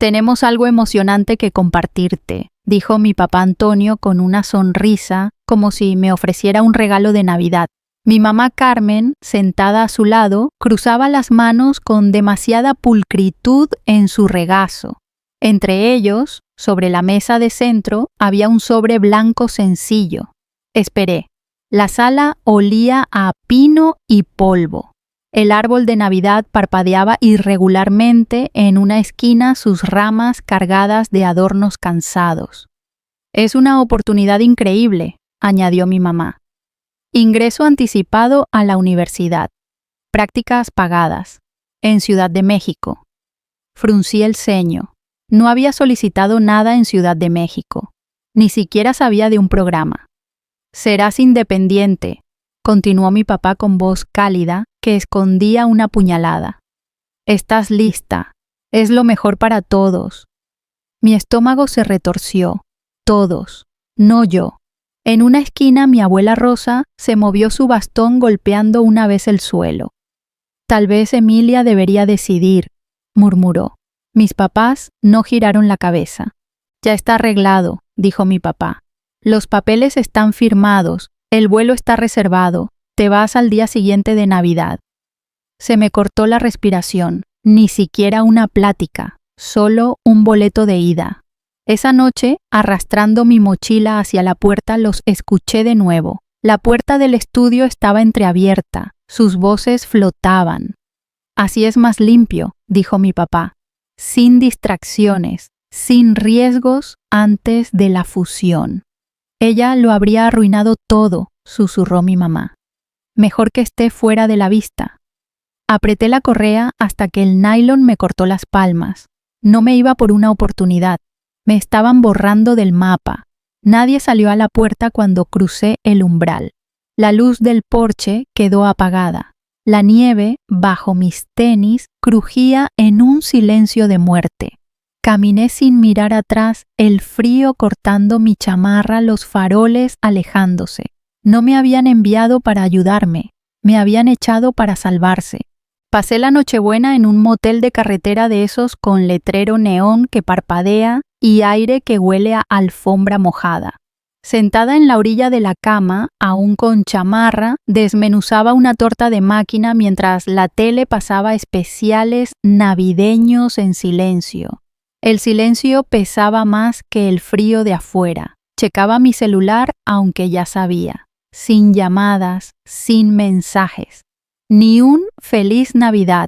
Tenemos algo emocionante que compartirte, dijo mi papá Antonio con una sonrisa como si me ofreciera un regalo de Navidad. Mi mamá Carmen, sentada a su lado, cruzaba las manos con demasiada pulcritud en su regazo. Entre ellos, sobre la mesa de centro, había un sobre blanco sencillo. Esperé. La sala olía a pino y polvo. El árbol de Navidad parpadeaba irregularmente en una esquina, sus ramas cargadas de adornos cansados. Es una oportunidad increíble, añadió mi mamá. Ingreso anticipado a la universidad. Prácticas pagadas. En Ciudad de México. Fruncí el ceño. No había solicitado nada en Ciudad de México. Ni siquiera sabía de un programa. Serás independiente, continuó mi papá con voz cálida que escondía una puñalada. Estás lista. Es lo mejor para todos. Mi estómago se retorció. Todos. No yo. En una esquina mi abuela Rosa se movió su bastón golpeando una vez el suelo. Tal vez Emilia debería decidir, murmuró. Mis papás no giraron la cabeza. Ya está arreglado, dijo mi papá. Los papeles están firmados, el vuelo está reservado, te vas al día siguiente de Navidad. Se me cortó la respiración, ni siquiera una plática, solo un boleto de ida. Esa noche, arrastrando mi mochila hacia la puerta, los escuché de nuevo. La puerta del estudio estaba entreabierta, sus voces flotaban. Así es más limpio, dijo mi papá, sin distracciones, sin riesgos antes de la fusión. Ella lo habría arruinado todo, susurró mi mamá. Mejor que esté fuera de la vista. Apreté la correa hasta que el nylon me cortó las palmas. No me iba por una oportunidad. Me estaban borrando del mapa. Nadie salió a la puerta cuando crucé el umbral. La luz del porche quedó apagada. La nieve, bajo mis tenis, crujía en un silencio de muerte. Caminé sin mirar atrás, el frío cortando mi chamarra, los faroles alejándose. No me habían enviado para ayudarme, me habían echado para salvarse. Pasé la Nochebuena en un motel de carretera de esos con letrero neón que parpadea y aire que huele a alfombra mojada. Sentada en la orilla de la cama, aún con chamarra, desmenuzaba una torta de máquina mientras la tele pasaba especiales navideños en silencio. El silencio pesaba más que el frío de afuera. Checaba mi celular, aunque ya sabía. Sin llamadas, sin mensajes. Ni un feliz Navidad.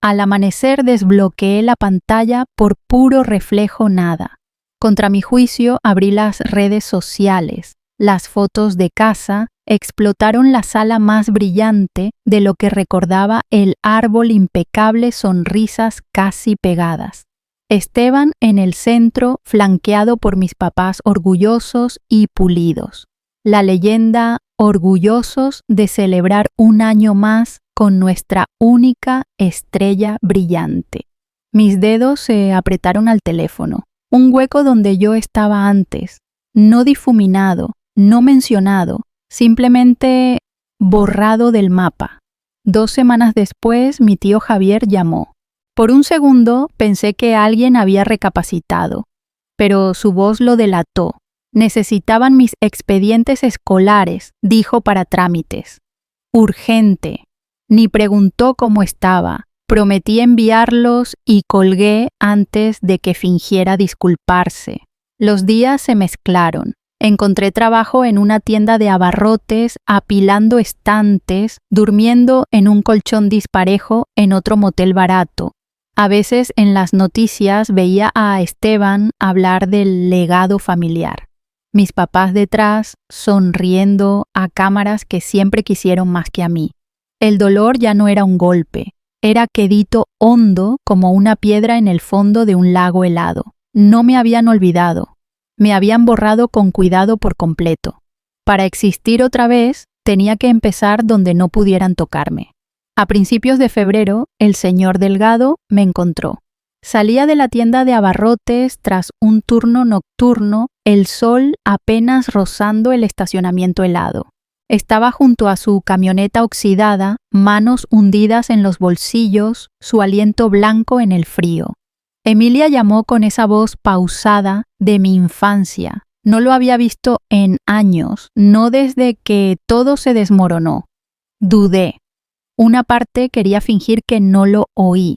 Al amanecer desbloqueé la pantalla por puro reflejo nada. Contra mi juicio abrí las redes sociales. Las fotos de casa explotaron la sala más brillante de lo que recordaba el árbol impecable, sonrisas casi pegadas. Esteban en el centro, flanqueado por mis papás orgullosos y pulidos. La leyenda, orgullosos de celebrar un año más con nuestra única estrella brillante. Mis dedos se apretaron al teléfono, un hueco donde yo estaba antes, no difuminado, no mencionado, simplemente borrado del mapa. 2 semanas después, mi tío Javier llamó. Por un segundo pensé que alguien había recapacitado, pero su voz lo delató. Necesitaban mis expedientes escolares, dijo para trámites. Urgente. Ni preguntó cómo estaba. Prometí enviarlos y colgué antes de que fingiera disculparse. Los días se mezclaron. Encontré trabajo en una tienda de abarrotes, apilando estantes, durmiendo en un colchón disparejo en otro motel barato. A veces en las noticias veía a Esteban hablar del legado familiar. Mis papás detrás, sonriendo a cámaras que siempre quisieron más que a mí. El dolor ya no era un golpe, era quedito hondo como una piedra en el fondo de un lago helado. No me habían olvidado, me habían borrado con cuidado por completo. Para existir otra vez, tenía que empezar donde no pudieran tocarme. A principios de febrero, el señor Delgado me encontró. Salía de la tienda de abarrotes tras un turno nocturno, el sol apenas rozando el estacionamiento helado. Estaba junto a su camioneta oxidada, manos hundidas en los bolsillos, su aliento blanco en el frío. Emilia llamó con esa voz pausada de mi infancia. No lo había visto en años, no desde que todo se desmoronó. Dudé. Una parte quería fingir que no lo oí,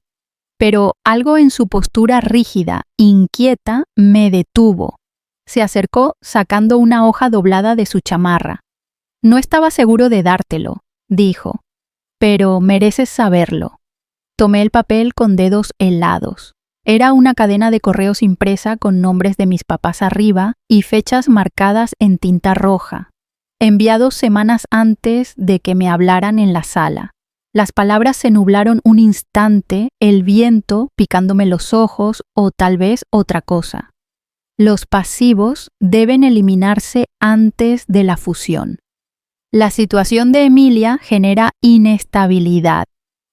pero algo en su postura rígida, inquieta, me detuvo. Se acercó sacando una hoja doblada de su chamarra. No estaba seguro de dártelo, dijo, pero mereces saberlo. Tomé el papel con dedos helados. Era una cadena de correos impresa con nombres de mis papás arriba y fechas marcadas en tinta roja, enviados semanas antes de que me hablaran en la sala. Las palabras se nublaron un instante, el viento picándome los ojos o tal vez otra cosa. Los pasivos deben eliminarse antes de la fusión. La situación de Emilia genera inestabilidad.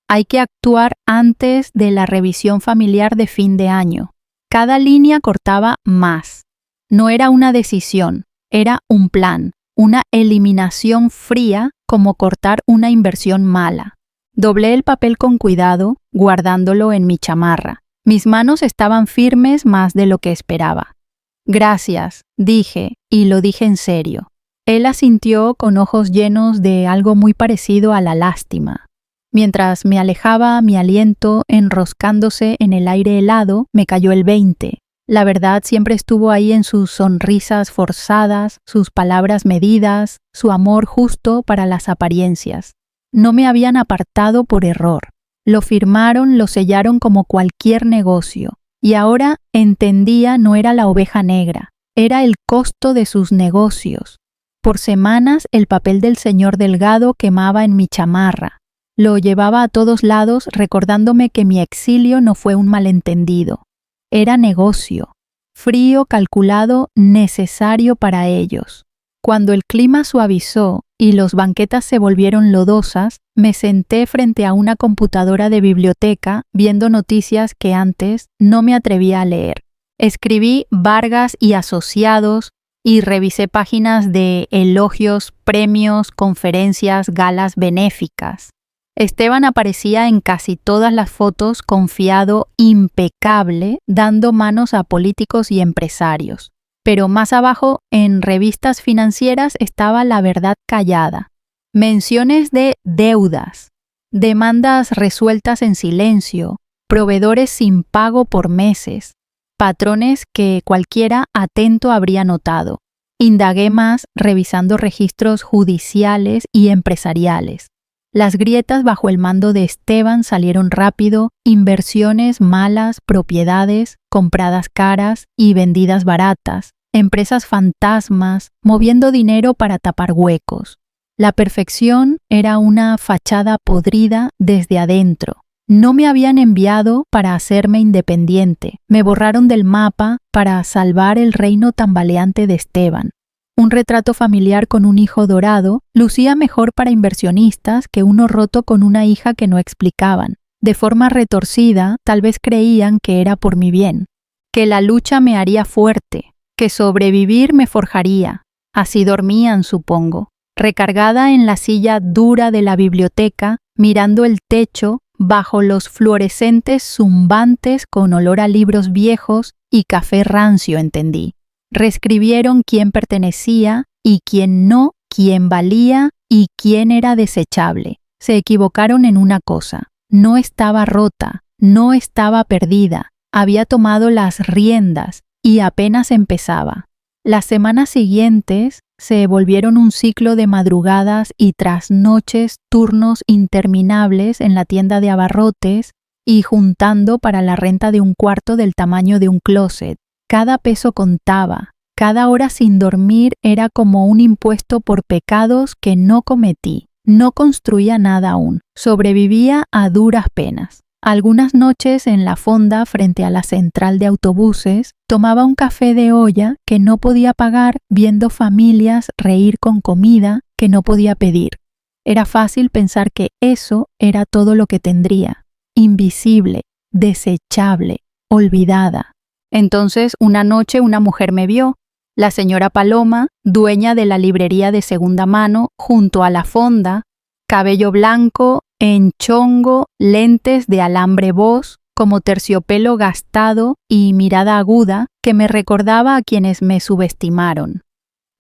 Hay que actuar antes de la revisión familiar de fin de año. Cada línea cortaba más. No era una decisión, era un plan, una eliminación fría como cortar una inversión mala. Doblé el papel con cuidado, guardándolo en mi chamarra. Mis manos estaban firmes más de lo que esperaba. Gracias, dije, y lo dije en serio. Él asintió con ojos llenos de algo muy parecido a la lástima. Mientras me alejaba, mi aliento enroscándose en el aire helado, me cayó el 20. La verdad siempre estuvo ahí en sus sonrisas forzadas, sus palabras medidas, su amor justo para las apariencias. No me habían apartado por error. Lo firmaron, lo sellaron como cualquier negocio. Y ahora entendía no era la oveja negra, era el costo de sus negocios. Por semanas el papel del señor Delgado quemaba en mi chamarra. Lo llevaba a todos lados recordándome que mi exilio no fue un malentendido. Era negocio, frío, calculado, necesario para ellos. Cuando el clima suavizó y los banquetas se volvieron lodosas, me senté frente a una computadora de biblioteca viendo noticias que antes no me atrevía a leer. Escribí Vargas y Asociados y revisé páginas de elogios, premios, conferencias, galas benéficas. Esteban aparecía en casi todas las fotos confiado, impecable, dando manos a políticos y empresarios. Pero más abajo, en revistas financieras, estaba la verdad callada. Menciones de deudas, demandas resueltas en silencio, proveedores sin pago por meses, patrones que cualquiera atento habría notado. Indagué más revisando registros judiciales y empresariales. Las grietas bajo el mando de Esteban salieron rápido, inversiones malas, propiedades compradas caras y vendidas baratas, empresas fantasmas, moviendo dinero para tapar huecos. La perfección era una fachada podrida desde adentro. No me habían enviado para hacerme independiente, me borraron del mapa para salvar el reino tambaleante de Esteban. Un retrato familiar con un hijo dorado lucía mejor para inversionistas que uno roto con una hija que no explicaban. De forma retorcida, tal vez creían que era por mi bien, que la lucha me haría fuerte, que sobrevivir me forjaría. Así dormían, supongo, recargada en la silla dura de la biblioteca, mirando el techo bajo los fluorescentes zumbantes con olor a libros viejos y café rancio, entendí. Reescribieron quién pertenecía y quién no, quién valía y quién era desechable. Se equivocaron en una cosa. No estaba rota, no estaba perdida. Había tomado las riendas y apenas empezaba. Las semanas siguientes se volvieron un ciclo de madrugadas y trasnoches, turnos interminables en la tienda de abarrotes y juntando para la renta de un cuarto del tamaño de un closet. Cada peso contaba, cada hora sin dormir era como un impuesto por pecados que no cometí. No construía nada aún, sobrevivía a duras penas. Algunas noches en la fonda frente a la central de autobuses, tomaba un café de olla que no podía pagar viendo familias reír con comida que no podía pedir. Era fácil pensar que eso era todo lo que tendría, invisible, desechable, olvidada. Entonces, una noche una mujer me vio, la señora Paloma, dueña de la librería de segunda mano, junto a la fonda, cabello blanco, en chongo, lentes de alambre Boss, como terciopelo gastado y mirada aguda que me recordaba a quienes me subestimaron.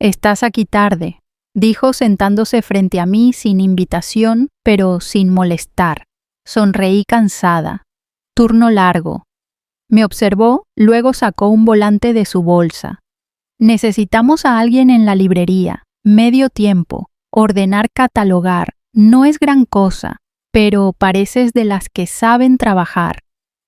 «Estás aquí tarde», dijo sentándose frente a mí sin invitación, pero sin molestar. Sonreí cansada. «Turno largo». Me observó, luego sacó un volante de su bolsa. «Necesitamos a alguien en la librería. Medio tiempo. Ordenar, catalogar. No es gran cosa, pero pareces de las que saben trabajar».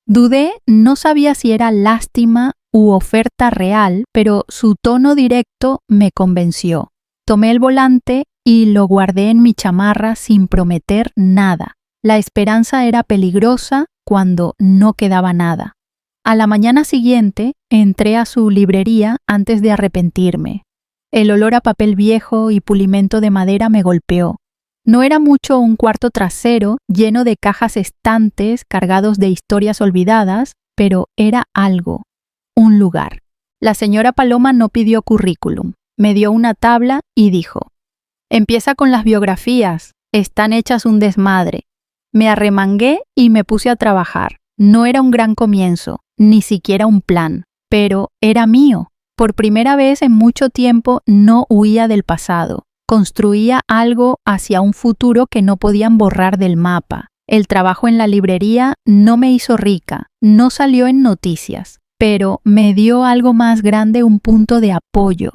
Dudé, no sabía si era lástima u oferta real, pero su tono directo me convenció. Tomé el volante y lo guardé en mi chamarra sin prometer nada. La esperanza era peligrosa cuando no quedaba nada. A la mañana siguiente entré a su librería antes de arrepentirme. El olor a papel viejo y pulimento de madera me golpeó. No era mucho un cuarto trasero lleno de cajas estantes cargados de historias olvidadas, pero era algo, un lugar. La señora Paloma no pidió currículum. Me dio una tabla y dijo: «Empieza con las biografías, están hechas un desmadre». Me arremangué y me puse a trabajar. No era un gran comienzo, ni siquiera un plan, pero era mío. Por primera vez en mucho tiempo no huía del pasado. Construía algo hacia un futuro que no podían borrar del mapa. El trabajo en la librería no me hizo rica, no salió en noticias, pero me dio algo más grande, un punto de apoyo.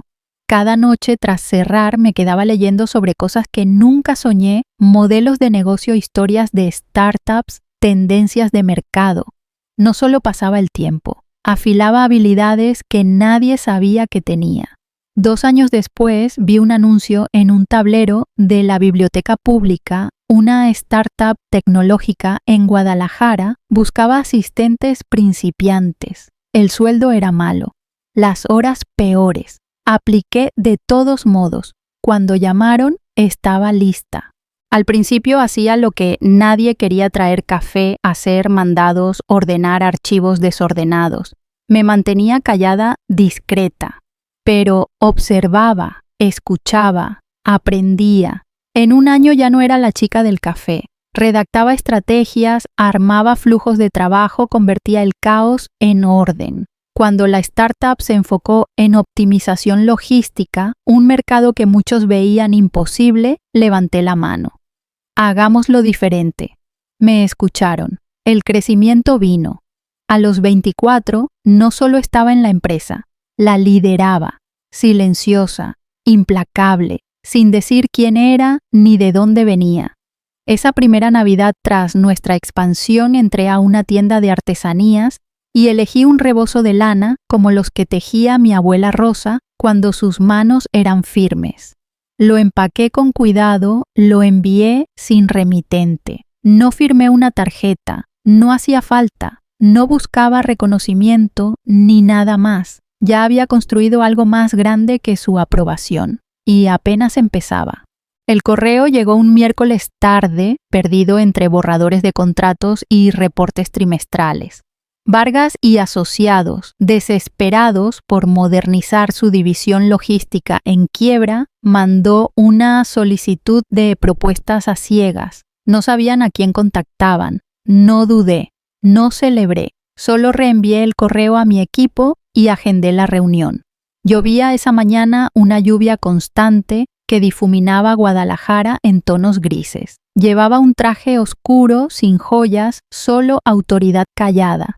Cada noche tras cerrar me quedaba leyendo sobre cosas que nunca soñé, modelos de negocio, historias de startups, tendencias de mercado. No solo pasaba el tiempo, afilaba habilidades que nadie sabía que tenía. 2 años después vi un anuncio en un tablero de la biblioteca pública. Una startup tecnológica en Guadalajara buscaba asistentes principiantes. El sueldo era malo, las horas peores. Apliqué de todos modos. Cuando llamaron, estaba lista. Al principio hacía lo que nadie quería: traer café, hacer mandados, ordenar archivos desordenados. Me mantenía callada, discreta. Pero observaba, escuchaba, aprendía. En 1 año ya no era la chica del café. Redactaba estrategias, armaba flujos de trabajo, convertía el caos en orden. Cuando la startup se enfocó en optimización logística, un mercado que muchos veían imposible, levanté la mano. Hagámoslo diferente. Me escucharon. El crecimiento vino. A los 24, no solo estaba en la empresa, la lideraba, silenciosa, implacable, sin decir quién era ni de dónde venía. Esa primera Navidad tras nuestra expansión entré a una tienda de artesanías y elegí un rebozo de lana como los que tejía mi abuela Rosa cuando sus manos eran firmes. Lo empaqué con cuidado, lo envié sin remitente. No firmé una tarjeta, no hacía falta, no buscaba reconocimiento ni nada más. Ya había construido algo más grande que su aprobación, y apenas empezaba. El correo llegó un miércoles tarde, perdido entre borradores de contratos y reportes trimestrales. Vargas y asociados, desesperados por modernizar su división logística en quiebra, mandó una solicitud de propuestas a ciegas. No sabían a quién contactaban. No dudé, no celebré, solo reenvié el correo a mi equipo y agendé la reunión. Llovía esa mañana una lluvia constante que difuminaba Guadalajara en tonos grises. Llevaba un traje oscuro, sin joyas, solo autoridad callada.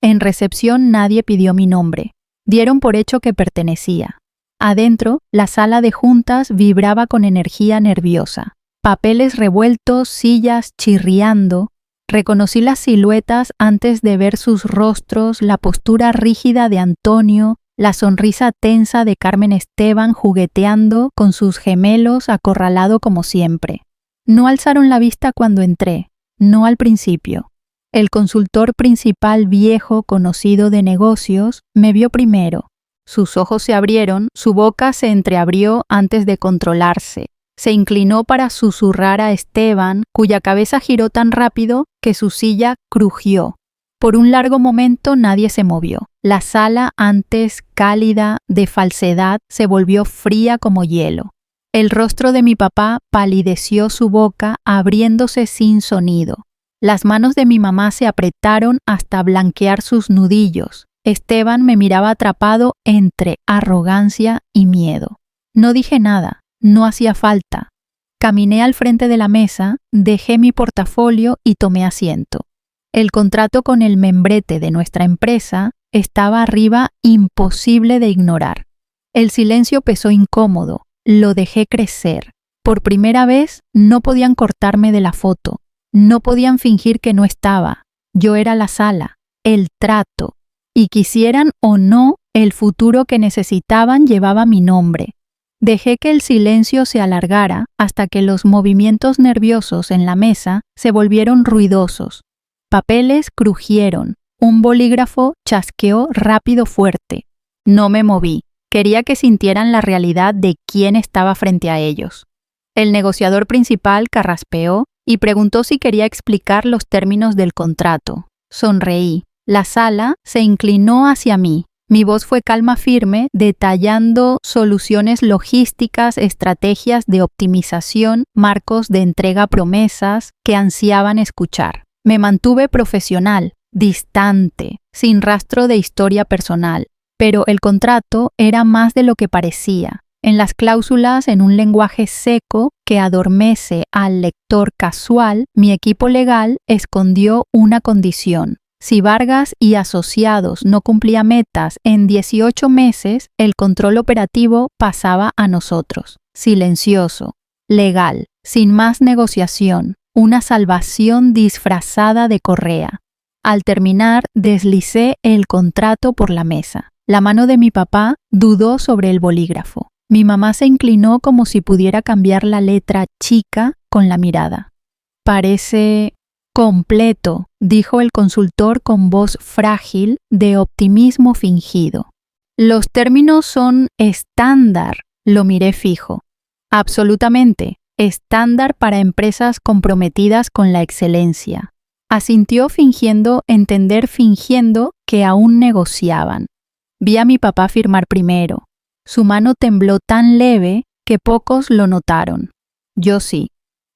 En recepción nadie pidió mi nombre. Dieron por hecho que pertenecía. Adentro, la sala de juntas vibraba con energía nerviosa. Papeles revueltos, sillas chirriando. Reconocí las siluetas antes de ver sus rostros, la postura rígida de Antonio, la sonrisa tensa de Carmen Esteban jugueteando con sus gemelos, acorralado como siempre. No alzaron la vista cuando entré, no al principio. El consultor principal viejo conocido de negocios me vio primero. Sus ojos se abrieron, su boca se entreabrió antes de controlarse. Se inclinó para susurrar a Esteban, cuya cabeza giró tan rápido que su silla crujió. Por un largo momento nadie se movió. La sala, antes cálida de falsedad, se volvió fría como hielo. El rostro de mi papá palideció, su boca abriéndose sin sonido. Las manos de mi mamá se apretaron hasta blanquear sus nudillos. Esteban me miraba atrapado entre arrogancia y miedo. No dije nada, no hacía falta. Caminé al frente de la mesa, dejé mi portafolio y tomé asiento. El contrato con el membrete de nuestra empresa estaba arriba, imposible de ignorar. El silencio pesó incómodo, lo dejé crecer. Por primera vez no podían cortarme de la foto, no podían fingir que no estaba. Yo era la sala, el trato, y quisieran o no, el futuro que necesitaban llevaba mi nombre. Dejé que el silencio se alargara hasta que los movimientos nerviosos en la mesa se volvieron ruidosos. Papeles crujieron, un bolígrafo chasqueó rápido fuerte. No me moví, quería que sintieran la realidad de quién estaba frente a ellos. El negociador principal carraspeó y preguntó si quería explicar los términos del contrato. Sonreí. La sala se inclinó hacia mí. Mi voz fue calma firme, detallando soluciones logísticas, estrategias de optimización, marcos de entrega, promesas que ansiaban escuchar. Me mantuve profesional, distante, sin rastro de historia personal, pero el contrato era más de lo que parecía. En las cláusulas, en un lenguaje seco que adormece al lector casual, mi equipo legal escondió una condición. Si Vargas y asociados no cumplía metas en 18 meses, el control operativo pasaba a nosotros. Silencioso, legal, sin más negociación, una salvación disfrazada de correa. Al terminar, deslicé el contrato por la mesa. La mano de mi papá dudó sobre el bolígrafo. Mi mamá se inclinó como si pudiera cambiar la letra chica con la mirada. Parece completo, dijo el consultor con voz frágil de optimismo fingido. Los términos son estándar, lo miré fijo. Absolutamente, estándar para empresas comprometidas con la excelencia. Asintió fingiendo entender fingiendo que aún negociaban. Vi a mi papá firmar primero. Su mano tembló tan leve que pocos lo notaron. Yo sí.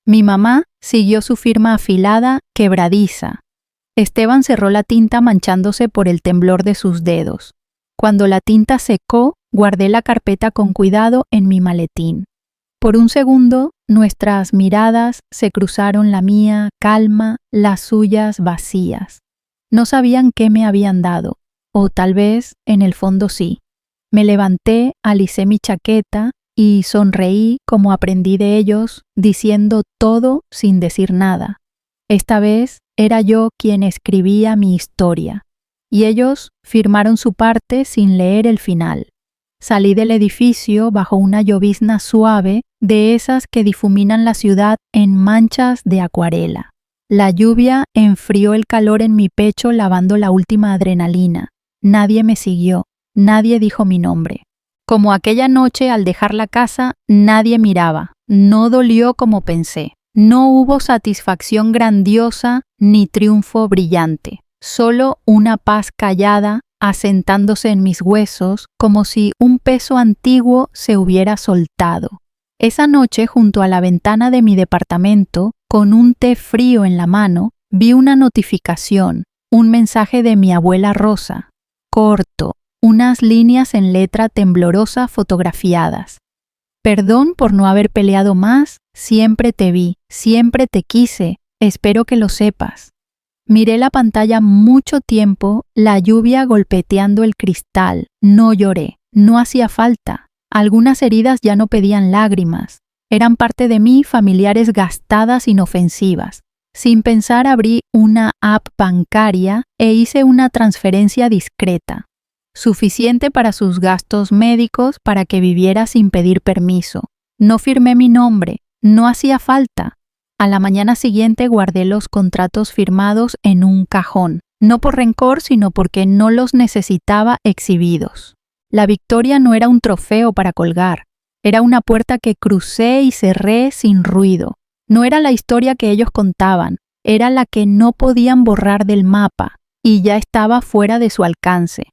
Mi mamá siguió su firma afilada, quebradiza. Esteban cerró la tinta manchándose por el temblor de sus dedos. Cuando la tinta secó, guardé la carpeta con cuidado en mi maletín. Por un segundo, nuestras miradas se cruzaron, la mía calma, las suyas vacías. No sabían qué me habían dado, o tal vez, en el fondo sí. Me levanté, alicé mi chaqueta y sonreí como aprendí de ellos, diciendo todo sin decir nada. Esta vez era yo quien escribía mi historia, y ellos firmaron su parte sin leer el final. Salí del edificio bajo una llovizna suave, de esas que difuminan la ciudad en manchas de acuarela. La lluvia enfrió el calor en mi pecho lavando la última adrenalina. Nadie me siguió. Nadie dijo mi nombre. Como aquella noche al dejar la casa, nadie miraba. No dolió como pensé. No hubo satisfacción grandiosa ni triunfo brillante. Solo una paz callada asentándose en mis huesos como si un peso antiguo se hubiera soltado. Esa noche, junto a la ventana de mi departamento, con un té frío en la mano, vi una notificación, un mensaje de mi abuela Rosa. Corto. Unas líneas en letra temblorosa fotografiadas. Perdón por no haber peleado más, siempre te vi, siempre te quise, espero que lo sepas. Miré la pantalla mucho tiempo, la lluvia golpeteando el cristal, no lloré, no hacía falta. Algunas heridas ya no pedían lágrimas, eran parte de mí, familiares gastadas inofensivas. Sin pensar abrí una app bancaria e hice una transferencia discreta. Suficiente para sus gastos médicos para que viviera sin pedir permiso. No firmé mi nombre, no hacía falta. A la mañana siguiente guardé los contratos firmados en un cajón, no por rencor, sino porque no los necesitaba exhibidos. La victoria no era un trofeo para colgar, era una puerta que crucé y cerré sin ruido. No era la historia que ellos contaban, era la que no podían borrar del mapa, y ya estaba fuera de su alcance.